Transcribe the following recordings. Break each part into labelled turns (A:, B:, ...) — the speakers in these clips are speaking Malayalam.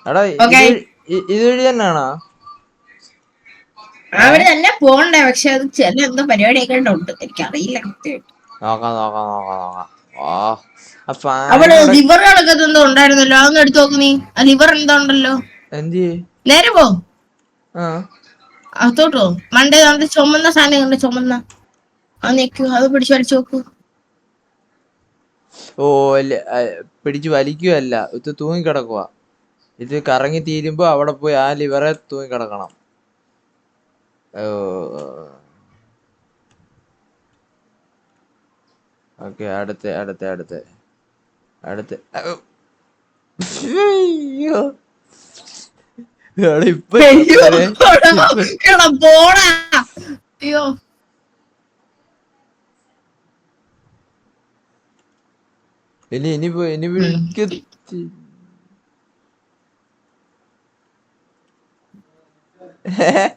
A: എടാ
B: ഓക്കെ.
A: ഇതുവഴി തന്നെയാണോ?
B: അവിടെ തന്നെ പോണ്ടേ, പക്ഷെ അത് ചില എന്തോ പരിപാടിയൊക്കെ ഉണ്ട്, എനിക്കറിയില്ല കൃത്യമായിട്ട്.
A: നോക്കാം നോക്കാം നോക്കാം നോക്കാം. ഓ ആ
B: അവിടെ
A: ഫാനിനോടെ
B: ലിവറുകളൊക്കെ എന്തോ ഉണ്ടായിരുന്നല്ലോ, അതൊന്ന് എടുത്ത് നോക്ക് നീ. ആ ലിവർ എന്തോ ഉണ്ടല്ലോ.
A: എന്ത്?
B: നേരെ പോ,
A: ആ
B: അത്തോട്ടോ മണ്ടേ അത് ചുമന്ന സാധനം ഉണ്ട്, ചുമന്ന. അത് നിക്ക്, അത് പിടിച്ച് വലിച്ചു നോക്ക്.
A: ഓ പിടിച്ചു വലിക്കുകയല്ല, ഇത് തൂങ്ങിക്കിടക്കുക. ഇത് കറങ്ങി തീരുമ്പോ അവിടെ പോയി ആ ലിവറെ തൂങ്ങിക്കിടക്കണം. ഓക്കെ, അടുത്ത്. അയ്യോ ഇപ്പൊ
B: അയ്യോ
A: ഇപ്പൊ
B: എടാ പോടാ. അയ്യോ
A: ഇനി വിളിക്ക.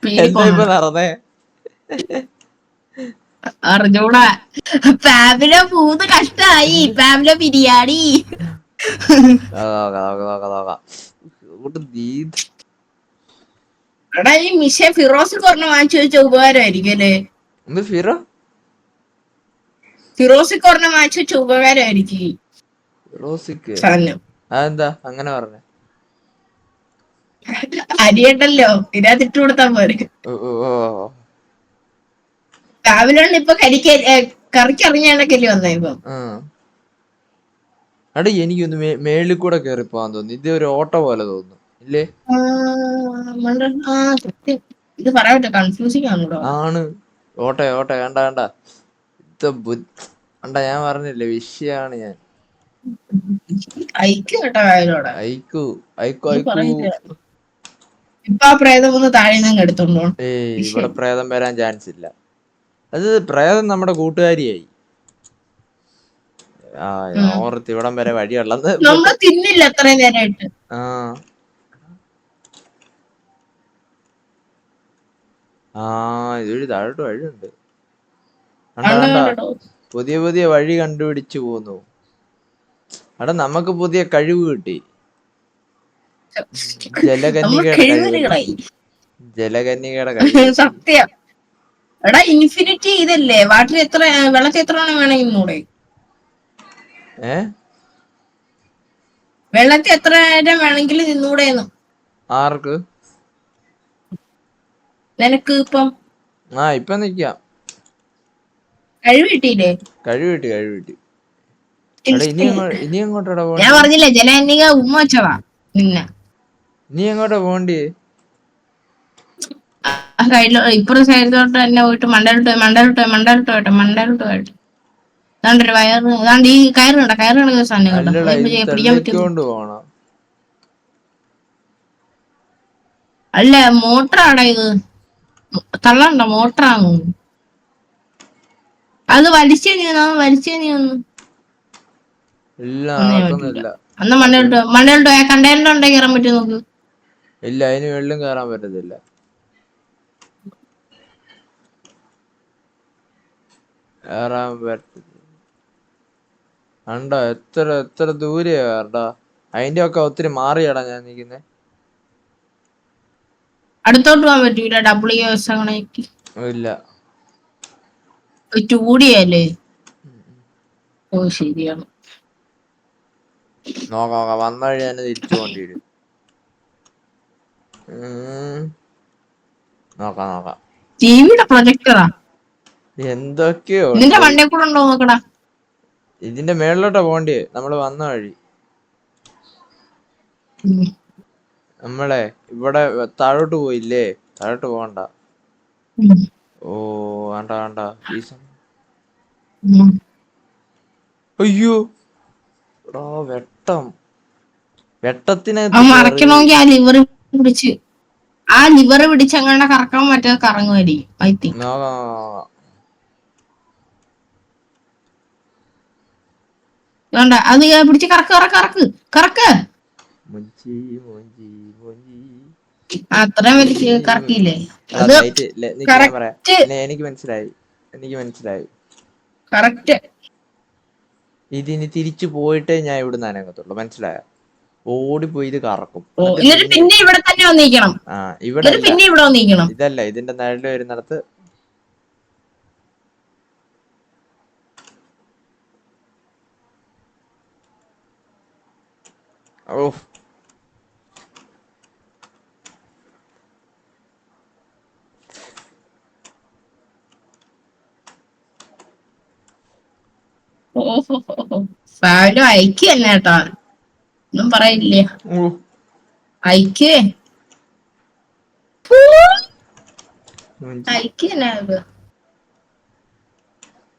B: പേടി
A: എന്താ ഇപ്പൊ
B: കൊന്നണം,
A: നടന്നേ?
B: അറിഞ്ഞൂടാ. ഫാമിലോ മൂന്ന് കഷ്ടായി, ഫാമിലോ ബിരിയാണി.
A: നോക്കാം.
B: എടാ ഈ മിഷെ ഫിറോസ് പറഞ്ഞ വാങ്ങിച്ചു വെച്ച ഉപകാരമായിരിക്കും അല്ലേ?
A: എന്ത് ഫിറോ?
B: ഫിറോസിക്ക് ഒരെണ്ണം വാങ്ങിച്ചു വെച്ച ഉപകാരമായിരിക്കും
A: റോസിക്ക്
B: സാധനം.
A: അതെന്താ അങ്ങനെ പറഞ്ഞേ?
B: അരിയണ്ടല്ലോ, ഇതിനകത്ത് ഇട്ട് കൊടുത്താൽ പോരെ.
A: ഓ
B: രാവിലെ ഇപ്പൊ കറിക്കറിഞ്ഞാണൊക്കെ വന്നേ ഇപ്പൊ.
A: എടാ എനിക്കൊന്ന് മേളിൽ കൂടെ കേറി പോവാൻ തോന്നുന്നു. ഇത് ഒരു ഓട്ടോ പോലെ തോന്നുന്നു, ഇല്ലേ?
B: ഇത് പറയാൻ പറ്റ കൺഫ്യൂസിങ് ആണല്ലോ.
A: ആണ് ഓട്ടെ വേണ്ട ഇത് അണ്ട, ഞാൻ പറഞ്ഞില്ലേ വിഷയാണ് ഞാൻ.
B: അയക്കും കേട്ടോ കായലോടെ.
A: അയക്കൂ.
B: ഇപ്പൊ ആ പ്രേതം ഒന്ന് താഴെ നിന്ന് എടുത്തോണ്ടോ.
A: ഇവിടെ പ്രേതം വരാൻ ചാൻസ് ഇല്ല. അത് പ്രേതം നമ്മുടെ കൂട്ടുകാരിയായി. ഓർത്ത് ഇവിടം വരെ വഴിയുള്ളത്
B: നമ്മള് തിന്നില്ല അത്രയും നേരമായിട്ട്.
A: ഇതൊരു താഴോട്ട് വഴിയുണ്ട്. കണ്ട പുതിയ വഴി കണ്ടുപിടിച്ചു പോന്നു. എടാ നമുക്ക് പുതിയ കഴിവ് കിട്ടി. ജലകന്യകയുടെ കഴിവ്.
B: സത്യം. എടാ ഇൻഫിനിറ്റി ഇതല്ലേ, വാട്ടർ എത്ര, വെള്ളത്തിൽ എത്ര വേണമെങ്കിൽ മൂടെ. വെള്ളത്തിൽ എത്ര നേരം വേണമെങ്കിലും നിന്നൂടെന്ന്.
A: ആർക്ക്?
B: നിനക്ക് ഇപ്പം.
A: ഇപ്പൊ നിക്കാം.
B: കഴിവ് കിട്ടിയില്ലേ?
A: കഴിവ് കിട്ടി. ഇനി എങ്ങോട്ടാ
B: ഞാൻ
A: പോണ്ടേ?
B: പറഞ്ഞില്ലേ ജലകന്യക ഉമ്മ വെച്ചതാ നിന്നെ.
A: നീ എങ്ങോട്ടാ പോണ്ടേ?
B: ഇപ്പുറത്തെ സൈഡിലോട്ട് തന്നെ പോയിട്ട് മണ്ടലോട്ട് പോയിട്ട് ഒരു വയറ് ഏതാണ്ട് ഈ കയറ് കണക്ക് സാധനം കേട്ടോ,
A: അല്ലടാ, ഇത്
B: പിടിക്കാൻ പറ്റും.
A: തള്ളിക്കൊണ്ട് പോണം.
B: അല്ല മോട്ടറാടാ ഇത്, തള്ളണ്ട മോട്ടറാണ് അത്. വലിച്ചേ നീ ഒന്ന്.
A: ഇല്ല,
B: ഒന്നിനും പറ്റൂല.
A: നടക്കുന്നില്ല.
B: അന്ന് മണ്ടയിലോട്ട് കണ്ടെയ്നർ ഉണ്ടെങ്കിൽ കയറാൻ പറ്റുമോ നോക്ക്.
A: ഇല്ല, അതിന് വെള്ളം കയറാൻ പറ്റത്തില്ല. കണ്ടോ എത്ര ദൂരെയാ കേട്ടാ. അതിന്റെ ഒക്കെ ഒത്തിരി മാറിയാടാ ഞാൻ നിക്കുന്നേ.
B: അടുത്തോട്ട് പോകാൻ പറ്റൂല. WS
A: ഇല്ല.
B: 2D അല്ലേ? ഓ ശരിയാണ്.
A: നോക്കാം വന്ന വഴി തന്നെ തിരിച്ചു പോണ്ടി വരും. നോക്കാം.
B: ടിവിയുടെ പ്രൊജക്ടറാ
A: എന്തൊക്കെയോ
B: നിന്റെ വണ്ടിയെ കൂടെ ഉണ്ടോ നോക്കടാ.
A: ഇതിന്റെ മേളിലോട്ടാ പോണ്ടേ നമ്മള് വന്ന വഴി. നമ്മളെ ഇവിടെ താഴോട്ട് പോയില്ലേ, താഴോട്ട് പോകണ്ട. ഓ വേണ്ട ഈ അയ്യോ വെട്ടത്തിനകത്ത്
B: മറക്കണമെങ്കിൽ ആ ലിവർ പിടിച്ച് അങ്ങനെ കറക്കാൻ പറ്റാതെ കറങ്ങുമായിരിക്കും ഐ തിങ്ക്. അത് പിടിച്ച് കറക്ക്. അത്രയും വലിയ കറക്കിയില്ലേ അത്.
A: എനിക്ക് മനസ്സിലായി.
B: കറക്റ്റ്.
A: ഇതിനി തിരിച്ചു പോയിട്ടേ ഞാൻ ഇവിടുന്ന് അനങ്ങത്തുള്ളൂ, മനസ്സിലായോ? ഓടിപ്പോയി ഇത് കറക്കും.
B: എന്നിട്ട് പിന്നെ ഇവിടെ തന്നെ വന്നിരിക്കണം.
A: ആ ഇവിടെ
B: പിന്നെ ഇവിടെ വന്നിരിക്കണം.
A: ഇതല്ല, ഇതിന്റെ നിഴല് വരുന്നിടത്ത്. ഓ
B: ഫാവിലും ഐക്യ തന്നെ കേട്ടാ, ഒന്നും പറയില്ല. ഐക്യേ ഐക്യ തന്നെ അത്.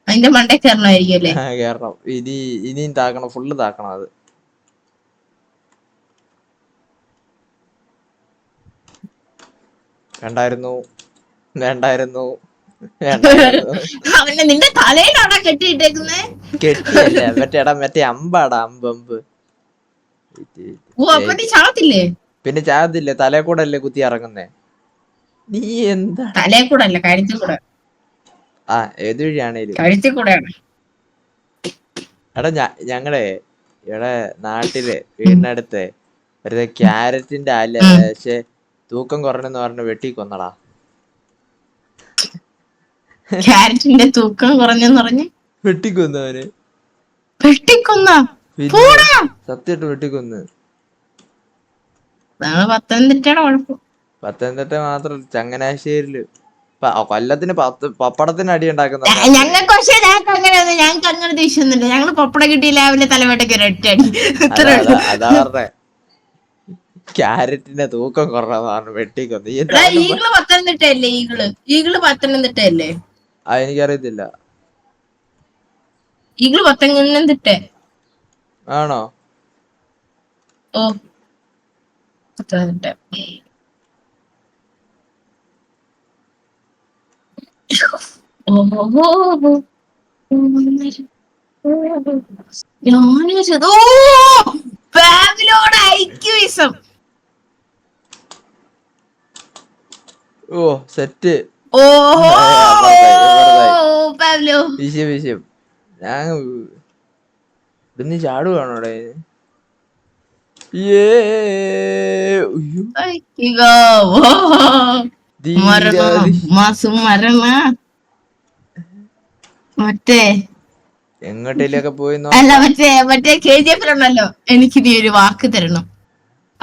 B: അതിന്റെ മണ്ടേ കയറണമായിരിക്കും അല്ലേ?
A: കേറണം. ഇനിയും താക്കണം, ഫുള്ള് താക്കണം അത്. വേണ്ടായിരുന്നു.
B: അവനെ നിന്റെ തലയിലാണോ കെട്ടിയിട്ടേക്കുന്നേ?
A: കെട്ടിയല്ല, മറ്റേ അമ്പാടാ, അമ്പ്.
B: ഓ, അപ്പൊ നീ ചാവത്തില്ലേ?
A: പിന്നെ ചാകത്തില്ലേ, തലേ കൂടെ അല്ലേ കുത്തി ഇറങ്ങുന്നേ. നീ എന്താ?
B: തലേ കൂടെ അല്ല, കഴുത്തിൽ കൂടെ.
A: ആ ഏത് വഴിയാണേലും
B: കഴുത്തിൽ കൂടെയാണ്.
A: എടാ ഞങ്ങളെ ഇവിടെ നാട്ടില് വീടിനടുത്ത് ഒരു ക്യാരറ്റിന്റെ അല്ല, പക്ഷെ തൂക്കം കുറഞ്ഞെന്ന് പറഞ്ഞ് വെട്ടി കൊന്നടാ.
B: ക്യാരറ്റിന്റെ തൂക്കം കുറഞ്ഞെന്ന് പറഞ്ഞ്
A: വെട്ടിക്കൊന്നവന്.
B: വെട്ടിക്കൊന്ന?
A: സത്യമായിട്ട് വെട്ടിക്കൊന്ന്.
B: പത്തനംതിട്ടയുടെ കുഴപ്പം.
A: പത്തനംതിട്ട മാത്രല്ല, ചങ്ങനാശ്ശേരിയില് കൊല്ലത്തിന് പപ്പടത്തിന് അടി ഉണ്ടാക്കുന്ന.
B: ഞങ്ങൾക്ക് പക്ഷേ ഞങ്ങൾക്ക് അങ്ങനെ ദേഷ്യമൊന്നുമില്ല. ഞങ്ങള് പപ്പടം കിട്ടി രാവിലെ തലവേട്ടയ്ക്ക് ഒരൊറ്റ അടി.
A: അതാ പറഞ്ഞേ, ക്യാരറ്റിന്റെ തൂക്കം കുറവാണ് വെട്ടിക്കൊന്ന്.
B: ഈഗിള് പത്തനംതിട്ടയല്ലേ? ഈഗിള് പത്തനംതിട്ടയല്ലേ?
A: എനിക്കറിയത്തില്ല.
B: ഈഗിള് പത്തനംതിട്ട
A: ആണോ?
B: ഓ, പത്തനംതിട്ട. ഐക്യവിസം.
A: ഓ സെറ്റ്.
B: ഓഹോ
A: വിഷയം ഞാൻ ഇവിടുന്ന് ചാടുവാണോടെ.
B: മറ്റേ
A: എങ്ങോട്ടേലൊക്കെ പോയി
B: അല്ല, മറ്റേ KGF ഉണ്ടല്ലോ, എനിക്ക് നീ ഒരു വാക്ക് തരണം.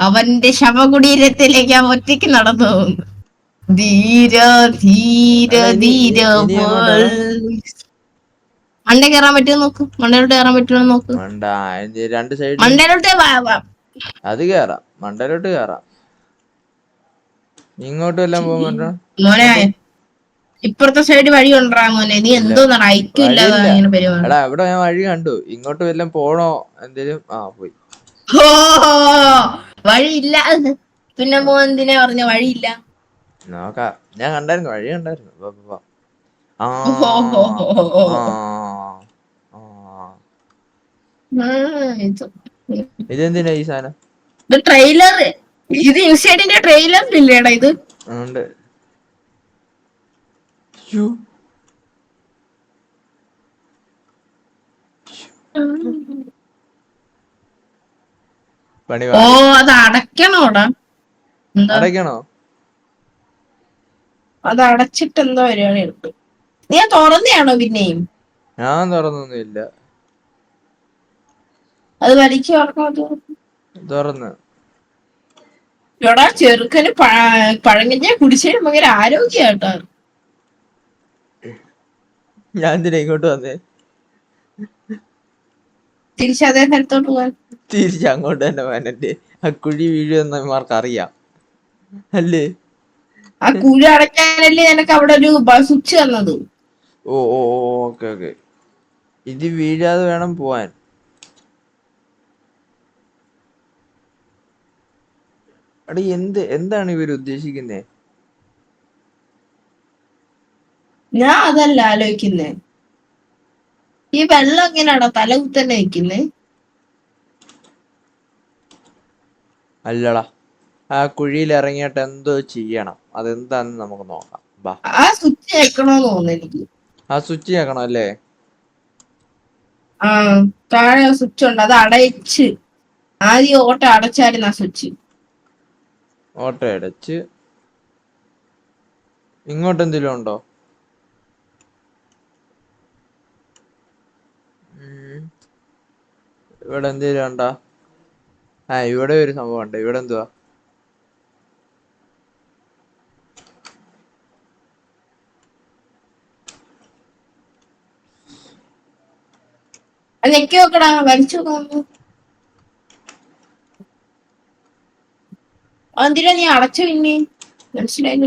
B: അവന്റെ ശവകുടീരത്തിലേക്ക് ആ ഒറ്റയ്ക്ക് നടന്നു പോകുന്നു. ധീര ധീര ധീര. മണ്ടേ കയറാൻ പറ്റുമോ നോക്ക്, മണ്ടയിലോട്ട് കയറാൻ പറ്റുമോ നോക്ക്.
A: രണ്ട് സൈഡ്
B: മണ്ടയിലോട്ട്
A: അത് കേറാം, മണ്ടയിലോട്ട് കേറാം. ഇങ്ങോട്ടും എല്ലാം പോകുമ്പോ
B: മോനെ, ഇപ്പുറത്തെ സൈഡ് വഴി കൊണ്ടുവരാ മോനെ. നീ എന്തോ ഐക്യമില്ലാതെ പരിപാടി.
A: എടാ ഇവിടെ ഞാൻ വഴി കണ്ടു, ഇങ്ങോട്ട് വല്ലതും പോണോ എന്തേലും. പോയി.
B: വഴിയില്ല പിന്നെ എന്തിനാ പറഞ്ഞ വഴിയില്ല?
A: നോക്കാം, ഞാൻ കണ്ടായിരുന്നു, വഴി കണ്ടായിരുന്നു. ഇതെന്തിനാ ഈ സാധനം?
B: ഇത് ട്രെയിലർ. ഇത് ഇൻസൈഡിന്റെ ട്രെയിലറിലില്ലേടാ ഇത്?
A: ഉണ്ട്.
B: ഓ, അത് അടയ്ക്കണോടാ?
A: അടയ്ക്കണോ?
B: അത് അടച്ചിട്ട് എന്തോ പരിപാടി എടുത്തു. നീ തുറന്നെയാണോ പിന്നെയും?
A: ഞാൻ തുറന്നൊന്നുമില്ല.
B: അത് വലിച്ചു
A: തുറന്ന്.
B: എടാ ചെറുക്കന് പഴങ്കഞ്ഞ കുടിച്ചതിന് ഭയങ്കര ആരോഗ്യമായിട്ടാ.
A: ഞാൻ എന്തിനാ ഇങ്ങോട്ട് വന്നേ?
B: തിരിച്ച് അതേ സ്ഥലത്തോട്ട് പോവാൻ.
A: തിരിച്ച് അങ്ങോട്ട് തന്നെ പോകാനെന്റെ ആ കുഴി വീഴുമെന്നമാർക്ക് അറിയാം അല്ലേ?
B: ആ കുഴി അടയ്ക്കാനല്ലേ എനിക്ക് അവിടെ ഒരു സ്വിച്ച് തന്നത്.
A: ഓക്കെ. ഇത് വീഴാതെ വേണം പോവാൻ. അടി എന്താണ് ഇവര് ഉദ്ദേശിക്കുന്നേ?
B: ഞാൻ അതല്ല ആലോചിക്കുന്നേ, ഈ വെള്ളം എങ്ങനെയാണോ തല കുത്തന്നെ നിക്കുന്നേ?
A: അല്ലടാ, ആ കുഴിയിൽ ഇറങ്ങിയിട്ട് എന്തോ ചെയ്യണം. അതെന്താന്ന് നമുക്ക് നോക്കാം.
B: ആ സ്വിച്ച് ഞെക്കണോന്ന് തോന്നുന്നു എനിക്ക്.
A: ആ സ്വിച്ച് ഞെക്കണം അല്ലേ?
B: താഴെ സ്വിച്ച് ഉണ്ട്, അത് അടച്ച് ആദ്യം ഓട്ട അടച്ചായിരുന്നു ആ സ്വിച്ച്.
A: ഓട്ടോ അടച്ച് ഇങ്ങോട്ട് എന്തെങ്കിലും ഉണ്ടോ? ഇവിടെ എന്തെങ്കിലും ഉണ്ടോ? ഇവിടെ ഒരു സംഭവം ഉണ്ട്. ഇവിടെ എന്തുവാ?
B: നെക്കി നോക്കടാ, വലിച്ചു നോക്കുന്നു. എന്തിനാ നീ അടച്ചു? പിന്നെ മനസ്സിലായില്ല.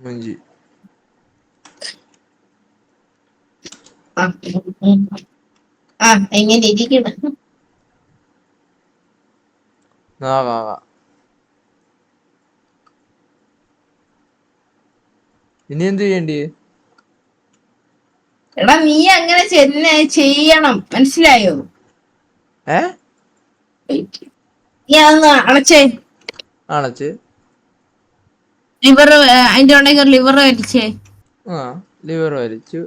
A: മുഞ്ചി
B: എങ്ങനെ ഇരിക്കണം?
A: ഇനി എന്ത് ചെയ്യണ്ടേ?
B: എടാ നീ അങ്ങനെ ചെയ്യണം, മനസ്സിലായോ? നീ അതൊന്ന് അടച്ചേ.
A: അടച്ച്
B: ലിവർ അതിന്റെ ഉണ്ടെങ്കിൽ ലിവർ വലിച്ചേ.
A: ലിവർ വലിച്ചു.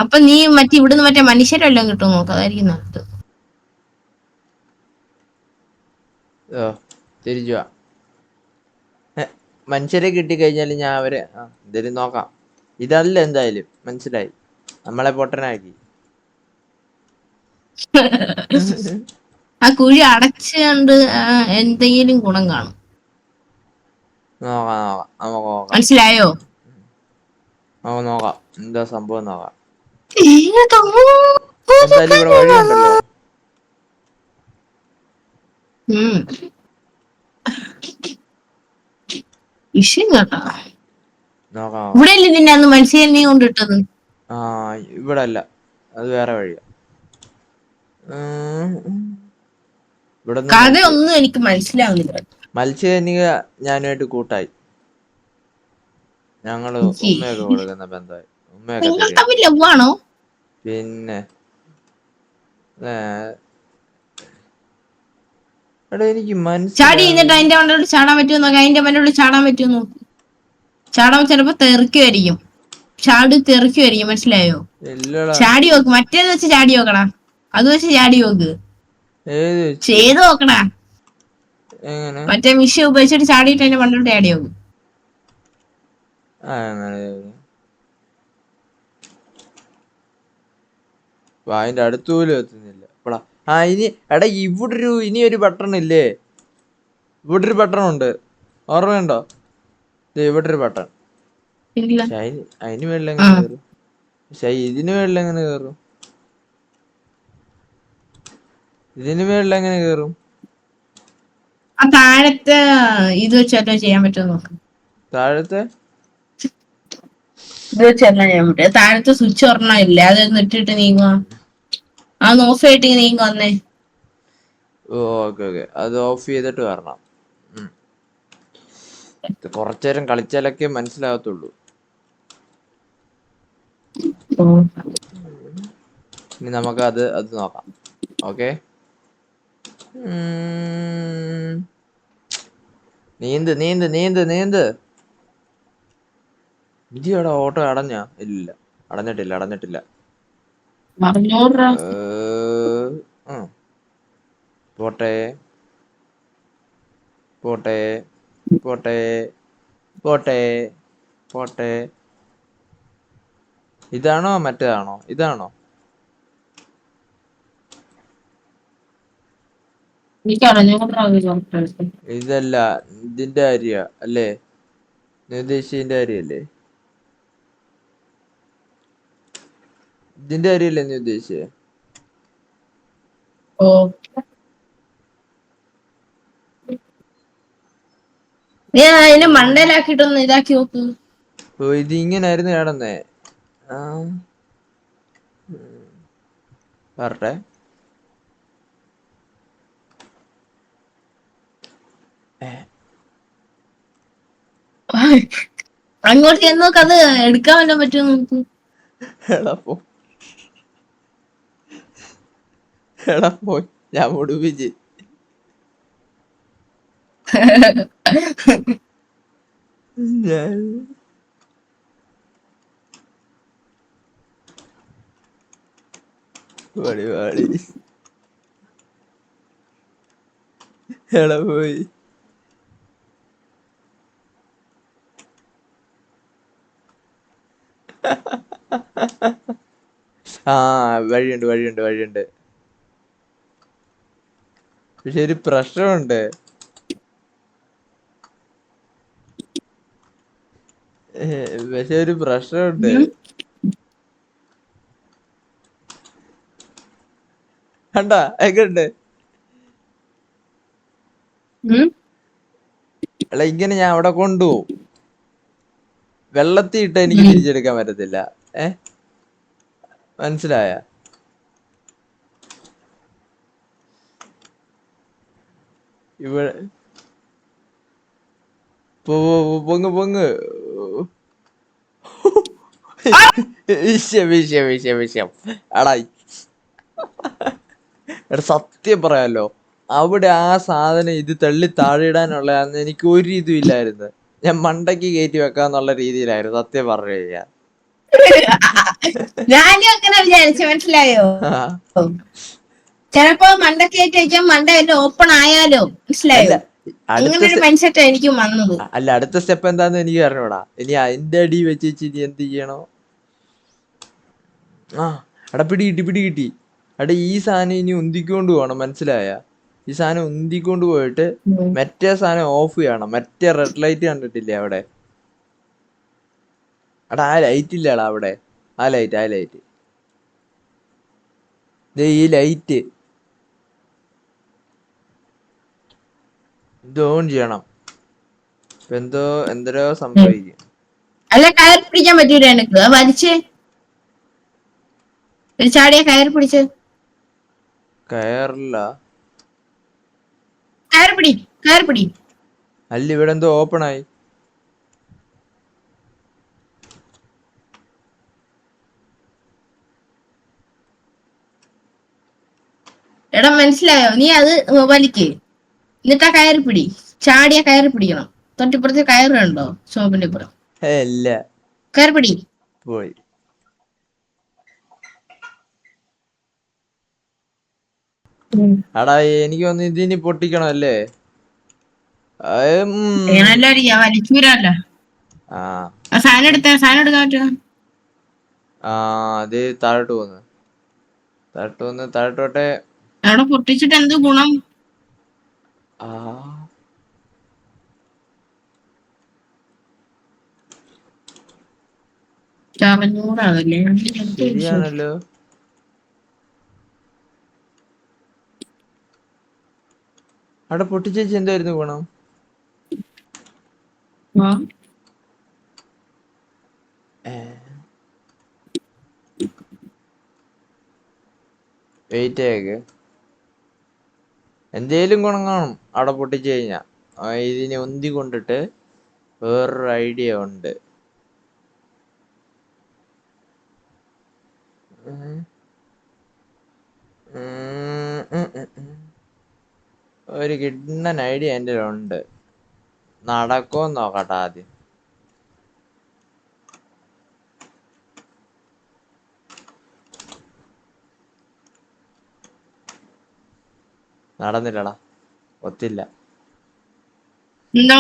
B: അപ്പൊ നീ ഇവിടുന്ന് മനുഷ്യരെല്ലാം കിട്ടും നോക്ക്, അതായിരിക്കും നല്ലത്.
A: തിരിച്ചു മനുഷ്യരെ കിട്ടിക്കഴിഞ്ഞാല് ഞാൻ അവരെ എന്തായാലും നോക്കാം. ഇതല്ല എന്തായാലും മനസ്സിലായി. നമ്മളെ പൊട്ടനാക്കി.
B: ആ കുഴി അടച്ചുകൊണ്ട് എന്തെങ്കിലും ഗുണം കാണും. മനസ്സിലായോ?
A: നമുക്ക് നോക്കാം എന്താ സംഭവം നോക്കാം. എന്തായാലും ഇവിടെ വഴിയുണ്ടല്ലോ.
B: ഇവിടെ അല്ലേ നിന്നെ അന്ന് മനുഷ്യനെ കൊണ്ടിട്ടത്?
A: ഇവിടെ അല്ല, അത് വേറെ വഴിയാ.
B: കഥ ഒന്നും എനിക്ക് മനസ്സിലാവുന്നില്ല.
A: മത്സ്യനിക ഞാനുമായിട്ട് കൂട്ടായി. ഞങ്ങള് ഉമ്മയൊക്കെ കൊടുക്കുന്ന ബന്ധമായി.
B: ഉമ്മയൊക്കെ
A: പിന്നെ എടാ എനിക്ക്
B: ചാടി കഴിഞ്ഞിട്ട് അതിന്റെ മണ്ടോട് ചാടാൻ പറ്റുമോ നോക്കാം. അതിന്റെ മണ്ടോട് ചാടാൻ പറ്റുമോ നോക്ക്. ചാടാൻ ചിലപ്പോ തെറിക്കുമായിരിക്കും. തെറിക്കുമായിരിക്കും, മനസ്സിലായോ? ചാടി നോക്ക്. മറ്റേത് വെച്ച് ചാടി നോക്കടാ. അത് വെച്ച് ചാടി നോക്ക്. ചെയ്ത് നോക്കടാ. മറ്റേ മിഷ്യ ഉപയോഗിച്ചിട്ട് ചാടിയിട്ട് അതിന്റെ മണ്ടോട്ട് ചാടി നോക്ക്.
A: അതിന്റെ അടുത്ത് പോലും എത്തുന്നില്ല. ഇനി എടാ ഇനി ഒരു ബട്ടൺ ഇല്ലേ? ഇവിടെ ഒരു ബട്ടൺ ഉണ്ട്, ഓർമ്മയുണ്ടോ? ഇവിടെ ഒരു ബട്ടൺ. അതിന് വെള്ളം എങ്ങനെ കയറും? ഇതിന് വെള്ളം എങ്ങനെ കയറും? ഇതിന് വെള്ളം എങ്ങനെ കയറും?
B: താഴത്തെ ഇത് വെച്ചല്ലോ ചെയ്യാൻ പറ്റുമോ നോക്ക്.
A: താഴത്തെ
B: ഇത് വെച്ചല്ല ചെയ്യാൻ പറ്റും. താഴത്തെ സ്വിച്ച് ഒരെണ്ണം ഇല്ല, അത് ഇട്ടിട്ട് നീങ്ങുക. അത് ഓഫ് ആയിട്ട് നീങ്ങ വന്നേ.
A: ഓക്കെ അത് ഓഫ് ചെയ്തിട്ട് വരണം. കുറച്ചേരം കളിച്ചാലൊക്കെ മനസ്സിലാകത്തുള്ളൂ. ഇനി നമുക്ക് അത് നോക്കാം. ഓക്കെ, നീന്ത്. ഇതിയോടെ ഓട്ടോ അടഞ്ഞ? ഇല്ല, അടഞ്ഞിട്ടില്ല. പോട്ടെ. ഇതാണോ മറ്റേതാണോ? ഇതാണോ? ഇതല്ല, ഇതിന്റെ കാര്യ അല്ലേ? നീ ഉദ്ദേശിച്ചതിന്റെ കാര്യല്ലേ? ഇതിന്റെ കാര്യല്ലേ നീ ഉദ്ദേശിച്ചേ?
B: അതിന് മണ്ടയിലാക്കിട്ടൊന്ന് ഇതാക്കി നോക്ക്.
A: ഇത് ഇങ്ങനായിരുന്നു കിടന്നേ. വരട്ടെ.
B: അങ്ങോട്ട് ചെന്ന് നോക്ക്, അത് എടുക്കാൻ വല്ലതും പറ്റുമോ നോക്ക്.
A: പോയി ഞാൻ മുടിപ്പിച്ച്. വാടി വാടി എടാ പോയി. ആ വഴിയുണ്ട് വഴിയുണ്ട് വഴിയുണ്ട്. പക്ഷെ ഒരു പ്രശ്നമുണ്ട്. പക്ഷെ ഒരു പ്രശ്നമുണ്ട്.
B: ഉം.
A: കണ്ടാ എങ്ങണ്ട്?
B: ഉം.
A: അല്ല ഇങ്ങനെ ഞാൻ അവിടെ കൊണ്ടുപോകും. വെള്ളത്തിൽ ഇട്ട എനിക്ക്
B: ഉം.
A: തിരിച്ചെടുക്കാൻ പറ്റത്തില്ല. മനസ്സിലായ? ഇവിടെ പൊങ്ങ് പൊങ്ങ്. വിഷയം വിഷയം വിഷയം വിഷയം. എടാ എടാ സത്യം പറയാലോ, അവിടെ ആ സാധനം ഇത് തള്ളി താഴെ ഇടാനുള്ളതാന്ന് എനിക്ക് ഒരു ഇതും ഇല്ലായിരുന്നു. ഞാൻ മണ്ടയ്ക്ക് കയറ്റി വെക്കാന്നുള്ള രീതിയിലായിരുന്നു സത്യം പറഞ്ഞു കഴിഞ്ഞാൽ.
B: ഞാനും അങ്ങനെ വിചാരിച്ചു, മനസ്സിലായോ? ചിലപ്പോ മണ്ട കയറ്റി വെച്ചാൽ മണ്ട എല്ലാം ഓപ്പൺ ആയാലോ,
A: അല്ല
B: മനസ്സിലായോ?
A: അടുത്ത
B: അങ്ങനെ ഒരു മൈൻഡ് സെറ്റ് എനിക്കും വന്നത്.
A: അല്ല അടുത്ത സ്റ്റെപ്പ് എന്താന്ന് എനിക്ക് അറിഞ്ഞൂടാ. ഇനി അതിന്റെ അടി വെച്ച് ഇനി എന്ത് ചെയ്യണോ? ആ എടാ പിടി കിട്ടി പിടി കിട്ടി. എടാ ഈ സാധനം ഇനി ഉന്തിക്കൊണ്ട് പോകണം, മനസ്സിലായ? ഈ സാധനം ഉന്തിക്കൊണ്ട് പോയിട്ട് മറ്റേ സാധനം ഓഫ് ചെയ്യണം. മറ്റേ റെഡ് ലൈറ്റ് കണ്ടിട്ടില്ലേ അവിടെ? എടാ ആ ലൈറ്റ് ഇല്ലടാ അവിടെ. ആ ലൈറ്റ് ഈ ലൈറ്റ് ഇത് ഓൺ ചെയ്യണം. ഇപ്പൊ എന്തോ സംഭവിക്കും.
B: അല്ല കയർ പിടിക്കാൻ പറ്റൂല എനിക്ക്. വലിച്ച് ഒരു ചാടിയ കയർ പിടിച്ച്.
A: കയറില്ല.
B: കയർ പിടി.
A: അല്ല ഇവിടെ എന്തോ ഓപ്പൺ ആയി.
B: എടാ മനസ്സിലായോ? നീ അത് വലിക്ക്, എന്നിട്ട് ആ കയറി പിടി. ചാടിയ കയറി പിടിക്കണം. തൊട്ടിപ്പുറത്ത് കയറുണ്ടോ ഷോപ്പിന്റെ ഇപ്പുറം?
A: ഇല്ല
B: കയറി പിടി.
A: പോയി. എടാ എനിക്ക് തോന്നുന്നു ഇതിനി പൊട്ടിക്കണം അല്ലേ?
B: വലിച്ചൂരല്ല. സാധനം എടുക്കാൻ പറ്റുമോ?
A: അത് താഴോട്ട് പോന്ന് താഴോട്ടെ.
B: അവിടെ പൊട്ടിച്ചിട്ട് എന്ത് ഗുണം? ചറഞ്ഞൂടാതല്ലേ?
A: ശരിയാണല്ലോ. അവിടെ പൊട്ടിച്ചേച്ചി എന്തായിരുന്നു ഗുണം? വെയിറ്റ് ആക്ക്. എന്തേലും ഗുണം കാണും അവിടെ പൊട്ടിച്ചു കഴിഞ്ഞാ. ഇതിനെ ഉന്തി കൊണ്ടിട്ട് വേറൊരു ഐഡിയ ഉണ്ട്. ഒരു കിഡ്നൻ ഐഡിയ എൻ്റെ ഉണ്ട്. നടക്കുമെന്ന് നോക്കട്ടെ ആദ്യം. നടന്നില്ലടാ, ഒത്തില്ല.
B: എന്താ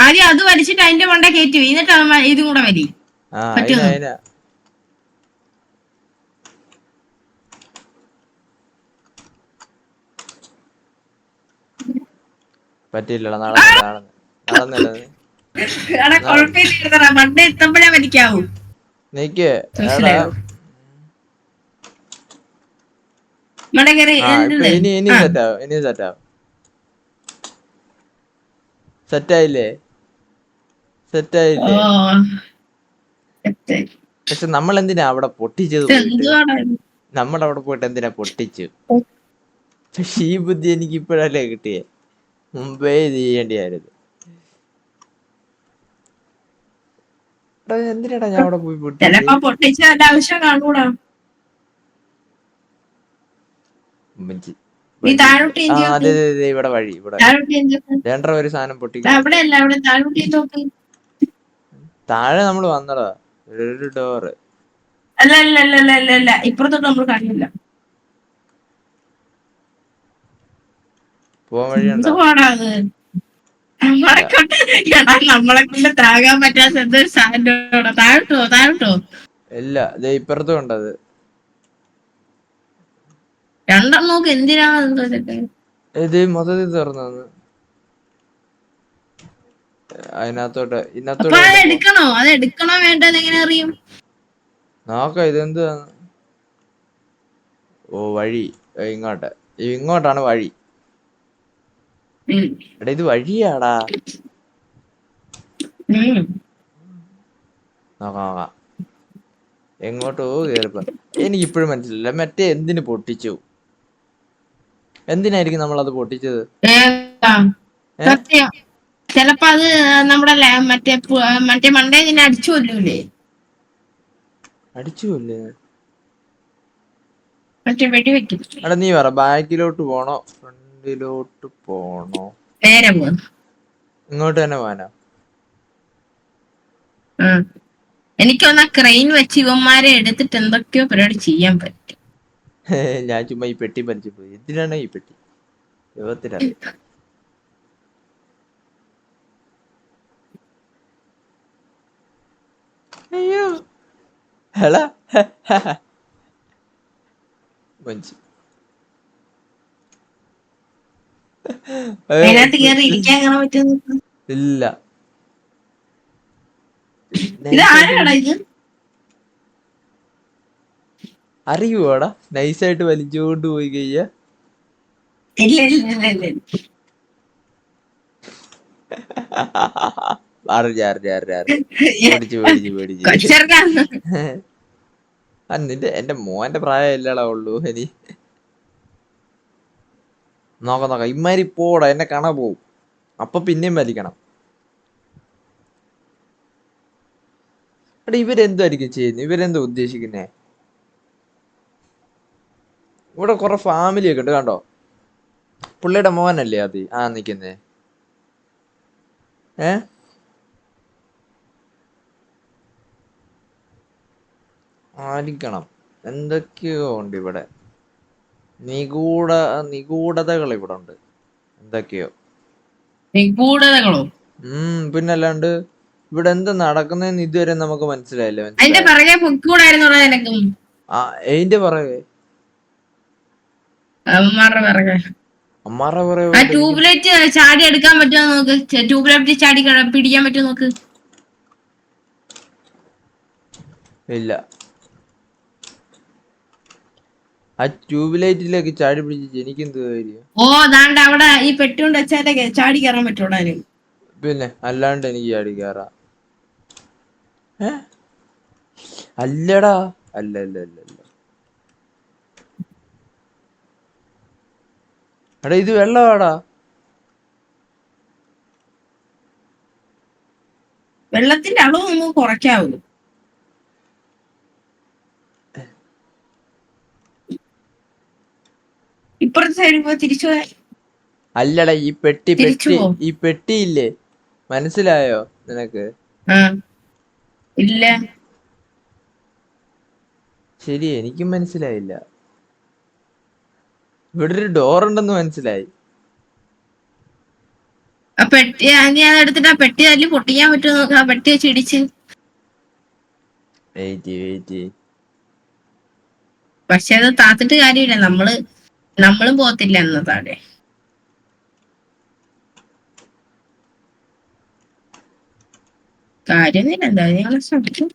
B: ആദ്യം അത് വലിച്ചിട്ട് അതിന്റെ മണ്ട കയറ്റി എന്നിട്ട് ഇതും കൂടെ വരി.
A: പറ്റില്ലടാ, നടന്നില്ല.
B: മണ്ട എത്തുമ്പോഴേ വലിക്കാവൂ.
A: നിക്ക് ഇനി സെറ്റാവും. സെറ്റായില്ലേ? പക്ഷെ നമ്മൾ എന്തിനാ അവിടെ പൊട്ടിച്ചത്? നമ്മളവിടെ പോയിട്ട് എന്തിനാ പൊട്ടിച്ചു? പക്ഷെ ഈ ബുദ്ധി എനിക്ക് ഇപ്പോഴല്ലേ കിട്ടിയേ. മുമ്പേ ഇത് ചെയ്യേണ്ടിയായിരുന്നു. എന്തിനാടാ ഞാൻ അവിടെ പോയി
B: പൊട്ടിച്ചു? ആവശ്യം കാണൂടാ.
A: ഇവിടെ വഴി ഇവിടെ ഒരു സാധനം പൊട്ടിക്കും. താഴെ നമ്മൾ വന്നടാ, ഒരു ഡോറ്.
B: അല്ല അല്ല അല്ല അല്ല അല്ല അല്ല ഇപ്പുറത്തോട്ട് നമ്മൾ കാണില്ല.
A: പോവാൻ വഴിയുണ്ടോ?
B: എന്തുവാടാ അത്?
A: ഇല്ല.
B: നമ്മളെ കൊണ്ട് താകാൻ പറ്റാത്ത എന്തൊരു സാധനം. താഴോട്ടോ താഴോട്ടോ.
A: ഇല്ല, ദേ ഇപ്പുറത്തും ഉണ്ടത്.
B: രണ്ടെണ്ണമൊക്കെ എന്തിനാണ് എന്തോ ഇതൊക്കെ?
A: ഇത് മൊത്തത്തിൽ തുറന്നു. അതിനകത്തോട്ട്
B: അപ്പൊ
A: ഇതിനകത്തോട്ട്
B: അത്
A: വല്ലതും
B: എടുക്കണോ? അത് എടുക്കണോ വേണ്ടത് എങ്ങനെ അറിയും?
A: നോക്കാം ഇതെന്തുവാന്ന്. ഓ വഴി ഇങ്ങോട്ട്, ഇങ്ങോട്ടാണ് വഴി.
B: ഉം.
A: എടാ ഇത് വഴിയാടാ.
B: ഉം.
A: നോക്കാം നോക്കാം. എങ്ങോട്ടോ കേറിപ്പോ. എനിക്കിപ്പോഴും മനസ്സിലില്ല മറ്റേ എന്തിനു പൊട്ടിച്ചു, എന്തിനായിരിക്കും നമ്മൾ അത് പൊട്ടിച്ചത്?
B: ഏതാ?
A: ഏ
B: സത്യം. ചെലപ്പോ അത് നമ്മുടെ മറ്റേ മണ്ടേ നിന്നെ അടിച്ചു കൊല്ലൂലേ?
A: അടിച്ചു അല്ലേ?
B: മറ്റേ വെടിവെക്കും.
A: എടാ നീ പറ, ബാക്കിലോട്ട് പോണോ ഫ്രണ്ടിലോട്ട് പോണോ?
B: നേരെ പോ.
A: ഇങ്ങോട്ട് തന്നെ പോകാനോ?
B: എനിക്കൊന്ന് ക്രെയിൻ വെച്ച് ഇവന്മാരെ എടുത്തിട്ട് എന്തൊക്കെയോ പരിപാടി ചെയ്യാൻ പറ്റും.
A: ഞാൻ ചുമ്മാ ഈ പെട്ടി പറിച്ചു പോയി. എന്തിനാണ് ഈ പെട്ടി? ദൈവത്തിനറിയാം. അയ്യോ ഹെളാ മഞ്ചി.
B: അതിനകത്ത് കയറി ഇരിക്കാൻ കാണാൻ പറ്റും.
A: ഇല്ല.
B: ഇത് ആരാടാ ഇത്?
A: അറിയുവോടാ? നൈസായിട്ട് വലിച്ചുകൊണ്ട് പോയി കഴിയാ.
B: ഇല്ല ഇല്ല ഇല്ല ഇല്ല.
A: പേടിച്ചു പേടിച്ചു പേടിച്ചു.
B: കൊച്ചെറുക്കാണ്.
A: നിന്റെ എന്റെ മോന്റെ പ്രായം ഇല്ലടാ ഉള്ളൂ. ഇനി നോക്കാം നോക്കാം. ഇമാരി പോടാ, എന്നെ കാണാൻ പോവും. അപ്പൊ പിന്നെയും വലിക്കണം. എടാ ഇവരെന്തായിരിക്കും ചെയ്യുന്നത്? ഇവരെന്താ ഉദ്ദേശിക്കുന്നേ? ഇവിടെ കുറെ ഫാമിലി ഒക്കെ ഉണ്ട് കണ്ടോ? പുള്ളിയുടെ മോനല്ലേ അത് നിക്കുന്നേ? ആയിരിക്കണം. എന്തൊക്കെയോ ഉണ്ട് ഇവിടെ. നിഗൂഢതകൾ ഇവിടെ ഉണ്ട് എന്തൊക്കെയോ.
B: നിഗൂഢതകളോ?
A: പിന്നല്ലാണ്ട് ഇവിടെ എന്താ നടക്കുന്നതെന്ന് ഇതുവരെ നമുക്ക് മനസ്സിലായില്ല.
B: അതിന്റെ പിറകെ പൊക്കൂടായിരുന്നു എനക്കും.
A: എന്റെ പിറകെ?
B: അമ്മാരുടെ പിറകെ.
A: അമ്മാരുടെ പിറകെ
B: ആ ട്യൂബ് ലൈറ്റ് ചാടി എടുക്കാൻ പറ്റുമോ നോക്ക്. ട്യൂബ് ലൈറ്റ് ചാടി പിടിക്കാൻ പറ്റുമോ നോക്ക്.
A: ഇല്ല. ആ ട്യൂബ് ലൈറ്റിലേക്ക് ചാടി പിടിച്ച് എനിക്കെന്ത് കാര്യം?
B: ഓ ദാണ്ട അവിടെ ഈ പെട്ടി കൊണ്ട് വെച്ചാലേ ചാടി കയറാൻ പറ്റൂടാ.
A: പിന്നെ അല്ലാണ്ട് എനിക്ക് ചാടി കയറാം. അല്ലടാ, അല്ല അല്ല അല്ല അല്ല. എടാ ഇത് വെള്ളമാടാ.
B: വെള്ളത്തിന്റെ അളവ് നമുക്ക് കുറയ്ക്കാവൂ. ഇപ്പുറത്തെ സൈഡിൽ പോയി തിരിച്ചു പോയാ.
A: അല്ലടാ ഈ പെട്ടിയില്ലേ, മനസ്സിലായോ നിനക്ക്?
B: ഇല്ല.
A: ശരി, എനിക്കും മനസ്സിലായില്ല. ഇവിടെ ഒരു ഡോർ ഉണ്ടെന്ന് മനസ്സിലായി.
B: ആ പെട്ടി നീ അത് എടുത്തിട്ട് ആ പെട്ടി തല്ലി പൊട്ടിക്കാൻ പറ്റുമോ നോക്ക്. ആ പെട്ടി വെച്ച് ഇടിച്ച്. പക്ഷെ അത് താത്തിട്ട് കാര്യമില്ല. നമ്മളും പോകത്തില്ല എന്നതാടെ കാര്യമൊന്നുമില്ല. എന്തായാലും ഞങ്ങൾ ശ്രമിക്കും.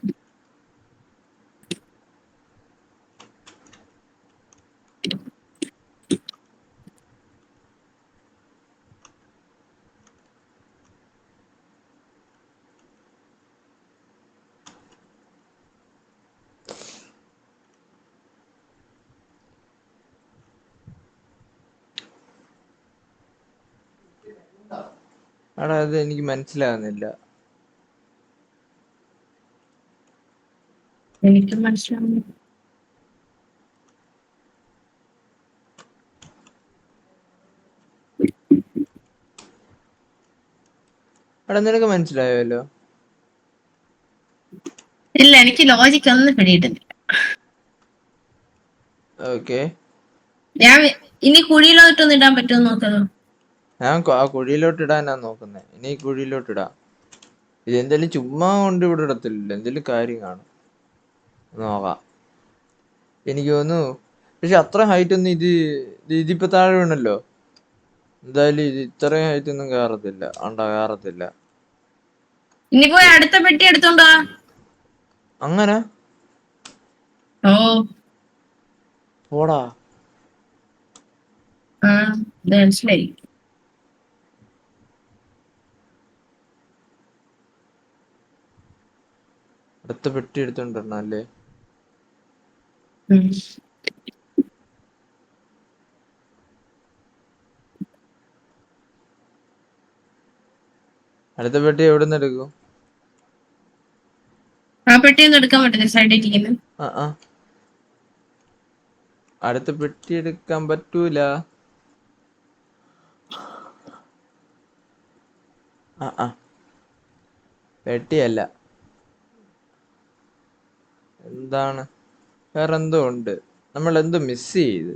A: എടാ അത് എനിക്ക് മനസ്സിലാകുന്നില്ല.
B: എനിക്കും മനസ്സിലാവുന്നു.
A: എടാ നിനക്ക് മനസ്സിലായല്ലോ?
B: ഇല്ല, എനിക്ക് ലോജിക്ക് ഒന്നും പിടിയിട്ടില്ല.
A: ഓക്കെ,
B: ഞാൻ ഇനി കുഴിയിലോട്ടൊന്നും ഇടാൻ പറ്റുമോ നോക്കണോ?
A: ഞാൻ ആ കുഴിയിലോട്ട് ഇടാനാ നോക്കുന്നേ. ഇനി കുഴിയിലോട്ട് ഇടാം. ഇത് എന്തായാലും ചുമ്മാ കൊണ്ട് ഇവിടെ ഇടത്തില്ലല്ലോ, എന്തെങ്കിലും കാര്യം കാണും. നോക്കാം. എനിക്ക് തോന്നുന്നു പക്ഷെ അത്ര ഹൈറ്റ് ഒന്നും ഇതിപ്പോ താഴെ വീണല്ലോ. എന്തായാലും ഇത് ഇത്രയും ഹൈറ്റ് ഒന്നും കയറത്തില്ല. കയറത്തില്ല.
B: ഇനി പോയി അടുത്ത പെട്ടി എടുത്തോണ്ടോ.
A: അങ്ങനെ
B: ഓ
A: പോടാ.
B: ആ മനസ്സിലായി.
A: അടുത്ത പെട്ടി എടുത്തോണ്ടിരണല്ലേ. അടുത്ത പെട്ടി എവിടെ നിന്ന് എടുക്കും?
B: ആ പെട്ടിയൊന്നും എടുക്കാൻ പറ്റില്ല, സൈഡിൽ.
A: ആ അടുത്ത പെട്ടി എടുക്കാൻ പറ്റൂല. പെട്ടിയല്ല, എന്താണ് വേറെന്തോ ഉണ്ട്. നമ്മൾ എന്തോ മിസ് ചെയ്ത്.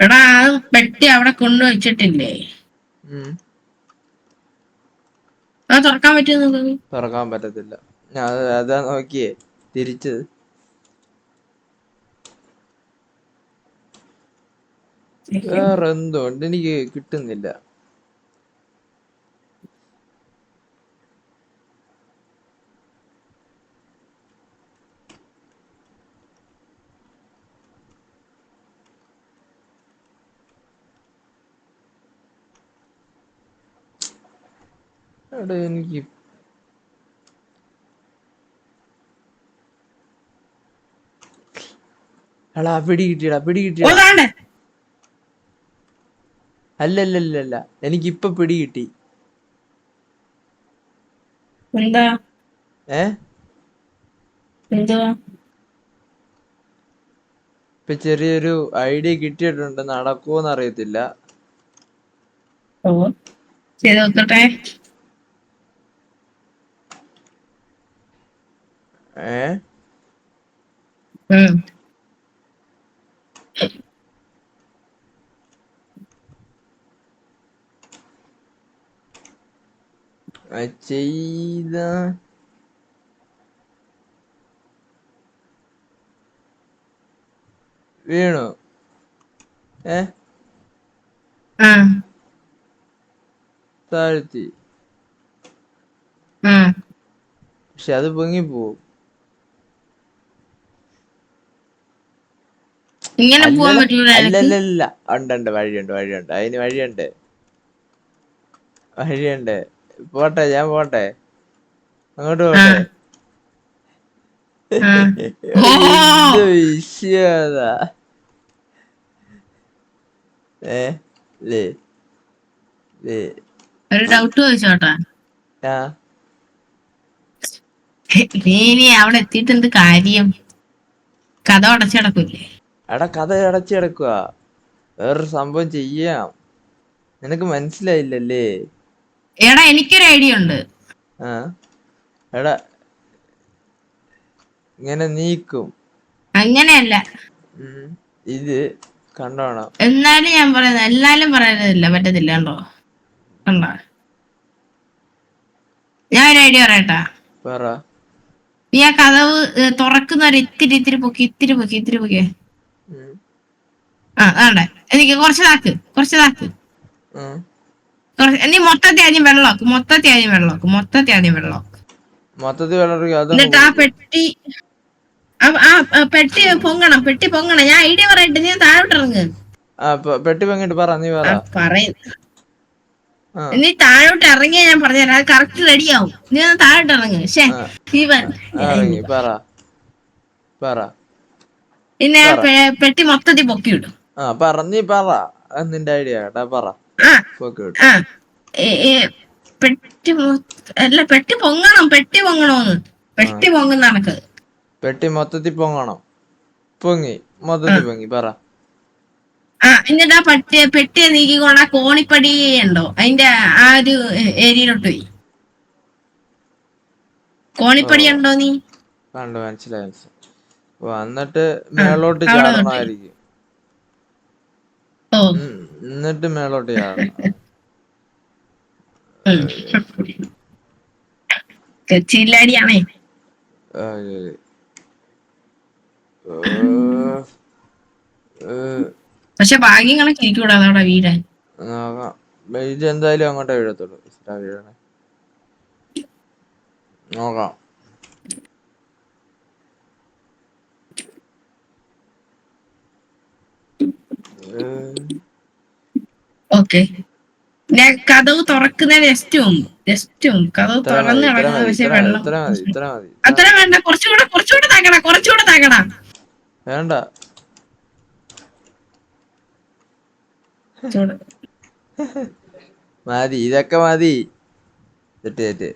B: എടാ ആ പെട്ടി അവിടെ കൊണ്ടുവച്ചിട്ടില്ലേ? അത് തുറക്കാൻ പറ്റുമോ?
A: തുറക്കാൻ പറ്റത്തില്ല. ഞാൻ അതാ നോക്കിയേ തിരിച്ചത്. വേറെന്തോ ഉണ്ട്, എനിക്ക് കിട്ടുന്നില്ല. എടാ എനിക്ക് പിടി കിട്ടിയടാ. അല്ലല്ലല്ല, എനിക്കിപ്പൊ പിടി കിട്ടി.
B: എന്താ?
A: ഇപ്പൊ ചെറിയൊരു ഐഡിയ കിട്ടിയിട്ടുണ്ട്. നടക്കുവോന്ന് അറിയത്തില്ല.
B: ഓ ചെയ്ത് നോക്കട്ടെ.
A: ചെയ്ത വീണു. താഴ്ത്തി. പക്ഷെ അത് പൊങ്ങിപ്പോവും.
B: ഇങ്ങനെ പോവാൻ പറ്റൂല.
A: അല്ലല്ല, ഉണ്ട് വഴിയുണ്ട്. അതിന് വഴിയുണ്ട്. പോട്ടെ, ഞാൻ പോട്ടെ, അങ്ങോട്ട് പോട്ടെ. എന്ത് വിഷയതാ.
B: ഒരു ഡൗട്ട് ചോദിച്ചോട്ടാ. നീ അവിടെ എത്തിയിട്ട് എന്ത് കാര്യം? കഥ അടച്ചടക്കൂല്ലേ?
A: കഥ അടച്ചടക്കുക. വേറൊരു സംഭവം ചെയ്യാം. നിനക്ക് മനസ്സിലായില്ലല്ലേ?
B: എടാ എനിക്കൊരു ഐഡിയ ഉണ്ട്.
A: എടാ ഇങ്ങനെ നീക്കും.
B: അങ്ങനെയല്ല,
A: ഇത് കണ്ടോണം.
B: എന്നാലും ഞാൻ പറയുന്നത് എല്ലാരും പറയുന്നില്ല, പറ്റത്തില്ല. കണ്ടോ കണ്ടോ, ഞാൻ ഒരു ഐഡിയ പറയട്ടാ. നീ ആ കഥവ് തുറക്കുന്ന ഒരു ഇത്തിരി പൊക്കിയേ. ആണ്ടേ, എനിക്ക് കുറച്ച് താക്ക്. നീ മൊത്തത്തിൽ ആദ്യം വെള്ളമാക്കും. എന്നിട്ട് ആ പെട്ടി പൊങ്ങണം. ഞാൻ ഐഡിയ പറയട്ടെ, നീ താഴോട്ട് ഇറങ്ങ്.
A: പെട്ടി പൊങ്ങിട്ട് പറ. നീ
B: നീ താഴോട്ട് ഇറങ്ങിയാ ഞാൻ പറഞ്ഞുതരാം. അത് കറക്റ്റ് റെഡിയാവും. നീ ഒന്ന് താഴോട്ട് ഇറങ്ങ്. പിന്നെ പെട്ടി മൊത്തത്തിൽ പൊക്കിയിടും.
A: നിന്റെ ഐഡിയ പറ.
B: പെട്ടി പൊങ്ങണോന്ന്. പെട്ടി പൊങ്ങുന്ന കണക്ക്.
A: പെട്ടി മൊത്തത്തിൽ പൊങ്ങണം. പൊങ്ങി പറ.
B: എന്നിട്ട് ആ പെട്ടിയെ നീക്കിക്കൊണ്ട് ആ കോണിപ്പടി ഉണ്ടോ അതിന്റെ ആ ഒരു ഏരിയയിലോട്ട് പോയി. കോണിപ്പടി ഉണ്ടോ നീ?
A: കണ്ടു, മനസ്സിലായി. എന്നിട്ട് മേളോട്ട്
B: അവിടെ
A: ചാടണമായിരിക്കും.
B: ഓ
A: എന്നിട്ട് മേളോട്ട് ചാടണം.
B: ചില്ലാടിയാണേ. പക്ഷെ ഭാഗ്യം കണക്ക് ഇരിക്കൂടാ അതവിടെ വീഴാൻ.
A: നോക്കാം. ഇതെന്തായാലും അങ്ങോട്ടേ വീഴത്തുള്ളൂ. വീഴണേ നോക്കാം.
B: ഓക്കെ, ഞാൻ കഥവ് തുറക്കുന്ന ജസ്റ്റും കഥവ് തുറന്ന് കിടക്കുന്ന പക്ഷെ വെള്ളം അത്ര വേണ്ട. കുറച്ചുകൂടെ താക്കണ.
A: വേണ്ട, മതി, ഇതൊക്കെ മതി. തെറ്റ്.